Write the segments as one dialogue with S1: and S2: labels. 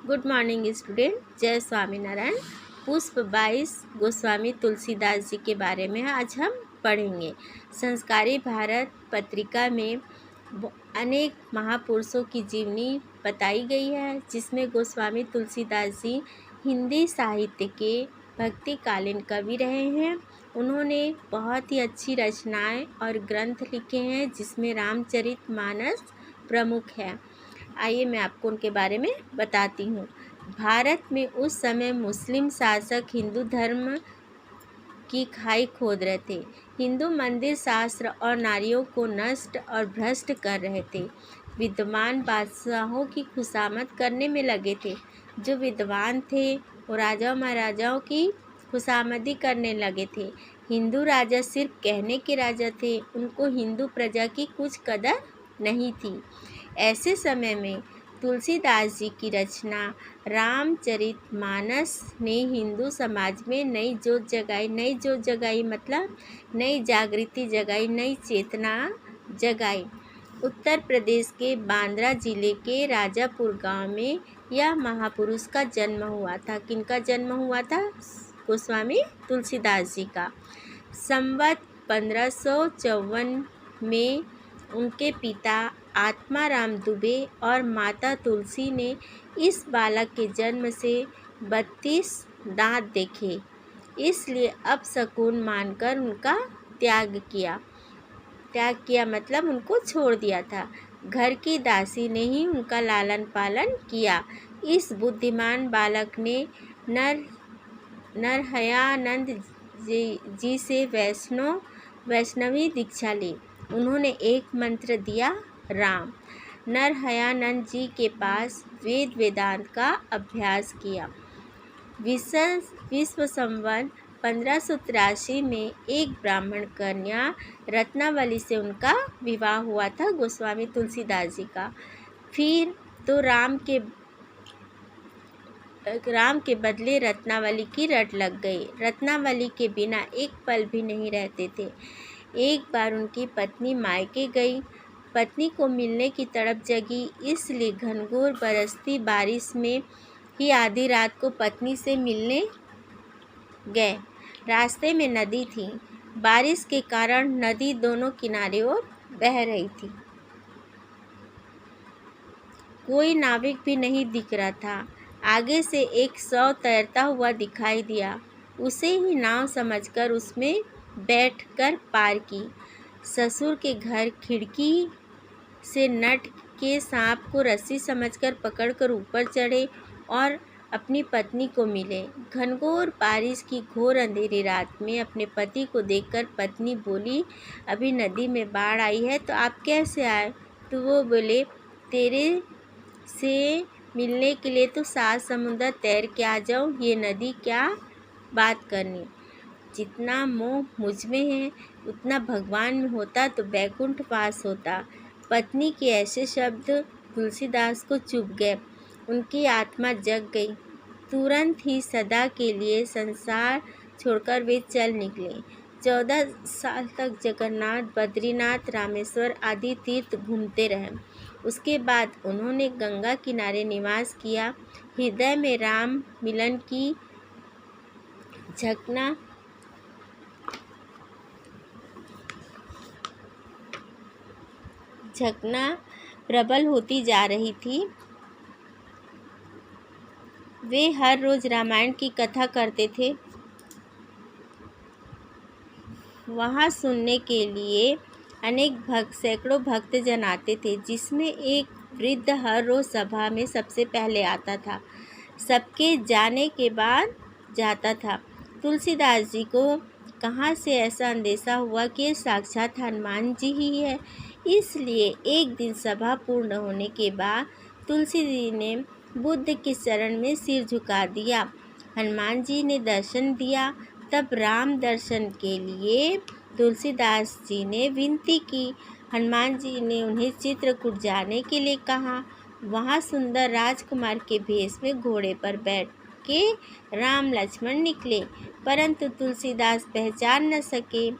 S1: Good morning student. जय स्वामीनारायण। पुष्प 22 गोस्वामी तुलसीदास जी के बारे में आज हम पढ़ेंगे। संस्कारी भारत पत्रिका में अनेक महापुरुषों की जीवनी बताई गई है, जिसमें गोस्वामी तुलसीदास जी हिंदी साहित्य के भक्तिकालीन कवि रहे हैं। उन्होंने बहुत ही अच्छी रचनाएं और ग्रंथ लिखे हैं, जिसमें रामचरितमानस प्रमुख है। आइए मैं आपको उनके बारे में बताती हूँ। भारत में उस समय मुस्लिम शासक हिंदू धर्म की खाई खोद रहे थे। हिंदू मंदिर, शास्त्र और नारियों को नष्ट और भ्रष्ट कर रहे थे। विद्वान बादशाहों की खुशामद करने में लगे थे। जो विद्वान थे वो राजाओं महाराजाओं की खुशामदी करने लगे थे। हिंदू राजा सिर्फ कहने के राजा थे, उनको हिंदू प्रजा की कुछ कदर नहीं थी। ऐसे समय में तुलसीदास जी की रचना रामचरितमानस ने हिंदू समाज में नई जोत जगाई मतलब नई जागृति जगाई, नई चेतना जगाई। उत्तर प्रदेश के बांद्रा जिले के राजापुर गांव में यह महापुरुष का जन्म हुआ था। किनका जन्म हुआ था? गोस्वामी तुलसीदास जी का। संवत 1554 में उनके पिता आत्माराम दुबे और माता तुलसी ने इस बालक के जन्म से 32 दांत देखे, इसलिए अपशकुन मानकर उनका त्याग किया मतलब उनको छोड़ दिया था। घर की दासी ने ही उनका लालन पालन किया। इस बुद्धिमान बालक ने नरहयानंद जी से वैष्णवी दीक्षा ली। उन्होंने एक मंत्र दिया, राम। नरहयानंद जी के पास वेदांत का अभ्यास किया। विश्व संवत 1583 में एक ब्राह्मण कन्या रत्नावली से उनका विवाह हुआ था, गोस्वामी तुलसीदास जी का। फिर तो राम के बदले रत्नावली की रट लग गई। रत्नावली के बिना एक पल भी नहीं रहते थे। एक बार उनकी पत्नी मायके गई। पत्नी को मिलने की तड़प जगी, इसलिए घनघोर बरसती बारिश में ही आधी रात को पत्नी से मिलने गए। रास्ते में नदी थी। बारिश के कारण नदी दोनों किनारे ओर बह रही थी। कोई नाविक भी नहीं दिख रहा था। आगे से एक शव तैरता हुआ दिखाई दिया। उसे ही नाव समझकर उसमें बैठकर पार की। ससुर के घर खिड़की से नट के सांप को रस्सी समझकर पकड़कर ऊपर चढ़े और अपनी पत्नी को मिले। घनघोर बारिश की घोर अंधेरी रात में अपने पति को देखकर पत्नी बोली, अभी नदी में बाढ़ आई है तो आप कैसे आए? तो वो बोले, तेरे से मिलने के लिए तो 7 समुद्र तैर के आ जाऊँ, ये नदी क्या बात करनी। जितना मोह मुझ में है उतना भगवान में होता तो बैकुंठ वास होता। पत्नी के ऐसे शब्द तुलसीदास को चुभ गए। उनकी आत्मा जग गई। तुरंत ही सदा के लिए संसार छोड़कर वे चल निकले। 14 साल तक जगन्नाथ, बद्रीनाथ, रामेश्वर आदि तीर्थ घूमते रहे। उसके बाद उन्होंने गंगा किनारे निवास किया। हृदय में राम मिलन की झकना प्रबल होती जा रही थी। वे हर रोज रामायण की कथा करते थे। वहाँ सुनने के लिए सैकड़ों भक्तजन आते थे, जिसमें एक वृद्ध हर रोज सभा में सबसे पहले आता था, सबके जाने के बाद जाता था। तुलसीदास जी को कहाँ से ऐसा अंदेशा हुआ कि साक्षात हनुमान जी ही है। इसलिए एक दिन सभा पूर्ण होने के बाद तुलसी जी ने बुद्ध के चरण में सिर झुका दिया। हनुमान जी ने दर्शन दिया। तब राम दर्शन के लिए तुलसीदास जी ने विनती की। हनुमान जी ने उन्हें चित्रकूट जाने के लिए कहा। वहाँ सुंदर राजकुमार के भेष में घोड़े पर बैठ के राम लक्ष्मण निकले, परंतु तुलसीदास पहचान न सके।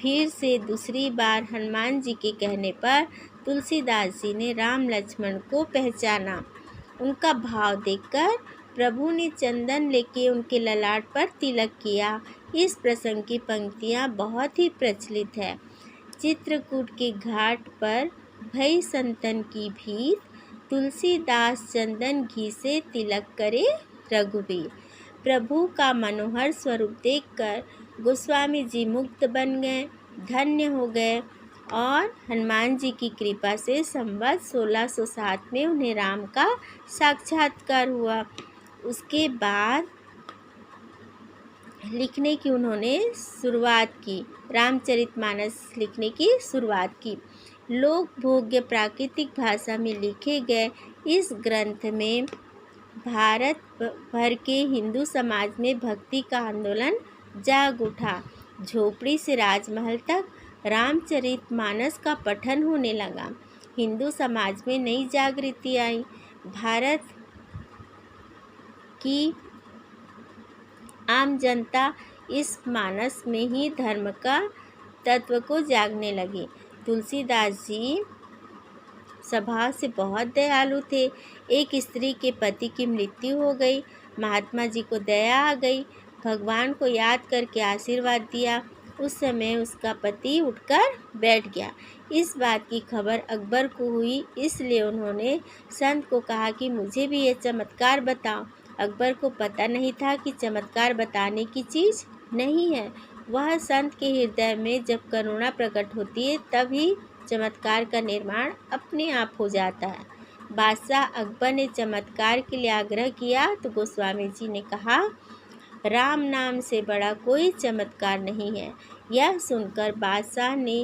S1: फिर से दूसरी बार हनुमान जी के कहने पर तुलसीदास जी ने राम लक्ष्मण को पहचाना। उनका भाव देखकर प्रभु ने चंदन लेके उनके ललाट पर तिलक किया। इस प्रसंग की पंक्तियाँ बहुत ही प्रचलित है। चित्रकूट के घाट पर भई संतन की भीत, तुलसीदास चंदन घी से तिलक करे रघुबीर। प्रभु का मनोहर स्वरूप देखकर गोस्वामी जी मुक्त बन गए, धन्य हो गए और हनुमान जी की कृपा से संवत 1607 में उन्हें राम का साक्षात्कार हुआ। उसके बाद लिखने की उन्होंने शुरुआत की, रामचरितमानस लिखने की शुरुआत की। लोक भोग्य प्राकृतिक भाषा में लिखे गए इस ग्रंथ में भारत भर के हिंदू समाज में भक्ति का आंदोलन जाग उठा। झोपड़ी से राजमहल तक रामचरितमानस का पठन होने लगा। हिंदू समाज में नई जागृति आई। भारत की आम जनता इस मानस में ही धर्म का तत्व को जागने लगी। तुलसीदास जी स्वभाव से बहुत दयालु थे। एक स्त्री के पति की मृत्यु हो गई। महात्मा जी को दया आ गई, भगवान को याद करके आशीर्वाद दिया। उस समय उसका पति उठकर बैठ गया। इस बात की खबर अकबर को हुई, इसलिए उन्होंने संत को कहा कि मुझे भी ये चमत्कार बताओ। अकबर को पता नहीं था कि चमत्कार बताने की चीज़ नहीं है। वह संत के हृदय में जब करुणा प्रकट होती है तभी चमत्कार का निर्माण अपने आप हो जाता है। बादशाह अकबर ने चमत्कार के लिए आग्रह किया तो गोस्वामी जी ने कहा, राम नाम से बड़ा कोई चमत्कार नहीं है। यह सुनकर बादशाह ने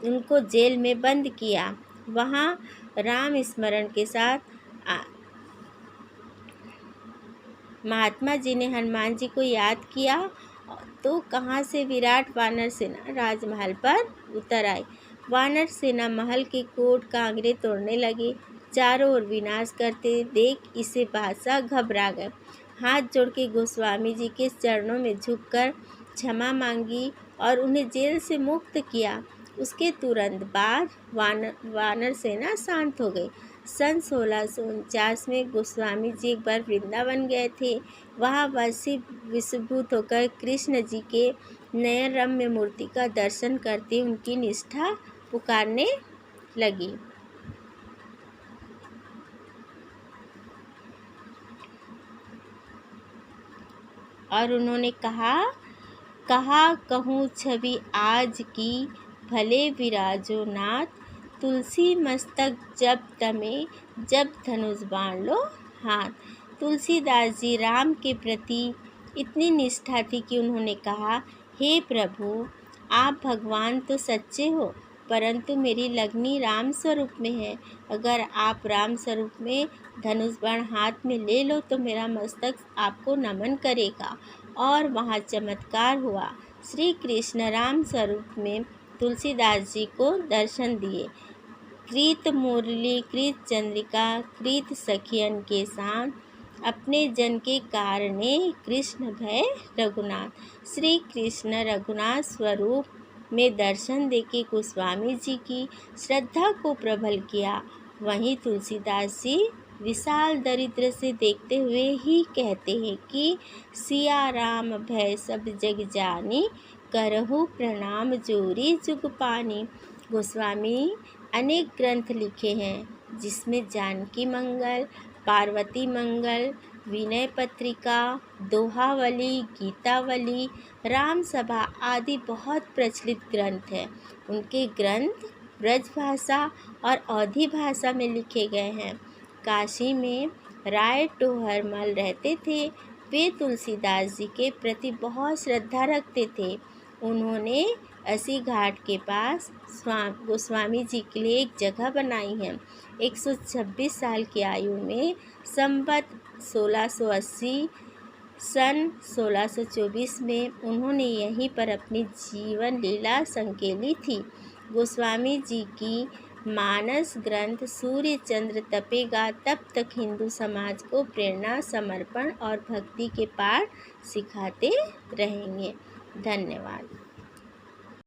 S1: उनको जेल में बंद किया। वहाँ राम स्मरण के साथ महात्मा जी ने हनुमान जी को याद किया तो कहाँ से विराट वानर सेना राजमहल पर उतर आई। वानर सेना महल के कोट कांगरे तोड़ने लगे। चारों ओर विनाश करते देख इसे बादशाह घबरा गए। हाथ जोड़ के गोस्वामी जी के चरणों में झुककर क्षमा मांगी और उन्हें जेल से मुक्त किया। उसके तुरंत बाद वानर सेना शांत हो गई। सन 1649 में गोस्वामी जी एक बार वृंदावन गए थे। वहाँ वशीभूत होकर कृष्ण जी के नयन रम्य मूर्ति का दर्शन करते उनकी निष्ठा पुकारने लगी। और उन्होंने कहा कहूँ छवि आज की, भले विराजो नाथ, तुलसी मस्तक जब तमे, जब धनुष बाण लो हाथ। तुलसीदास जी राम के प्रति इतनी निष्ठा थी कि उन्होंने कहा, हे प्रभु, आप भगवान तो सच्चे हो, परंतु मेरी लगनी राम स्वरूप में है। अगर आप राम स्वरूप में धनुष बाण हाथ में ले लो तो मेरा मस्तक आपको नमन करेगा। और वहाँ चमत्कार हुआ। श्री कृष्ण राम स्वरूप में तुलसीदास जी को दर्शन दिए। कृत मुरली कृत चंद्रिका कृत सखियन के साथ अपने जन के कारणे कृष्ण भय रघुनाथ। श्री कृष्ण रघुनाथ स्वरूप में दर्शन देके गोस्वामी जी की श्रद्धा को प्रबल किया। वहीं तुलसीदास जी विशाल दरिद्र से देखते हुए ही कहते हैं कि सिया राम भय सब जग जानी, करहु प्रणाम जोरी जुग पानी। गोस्वामी अनेक ग्रंथ लिखे हैं जिसमें जानकी मंगल, पार्वती मंगल, विनय पत्रिका, दोहावली, गीतावली, राम सभा आदि बहुत प्रचलित ग्रंथ हैं। उनके ग्रंथ ब्रज भाषा और अवधी भाषा में लिखे गए हैं। काशी में राय टोहरमल रहते थे। वे तुलसीदास जी के प्रति बहुत श्रद्धा रखते थे। उन्होंने अस्सी घाट के पास गोस्वामी जी के लिए एक जगह बनाई है। 126 साल की आयु में संवत 1680 सन 1624 में उन्होंने यहीं पर अपनी जीवन लीला संकेली थी। गोस्वामी जी की मानस ग्रंथ सूर्य चंद्र तपेगा तब तक हिंदू समाज को प्रेरणा, समर्पण और भक्ति के पाठ सिखाते रहेंगे। धन्यवाद।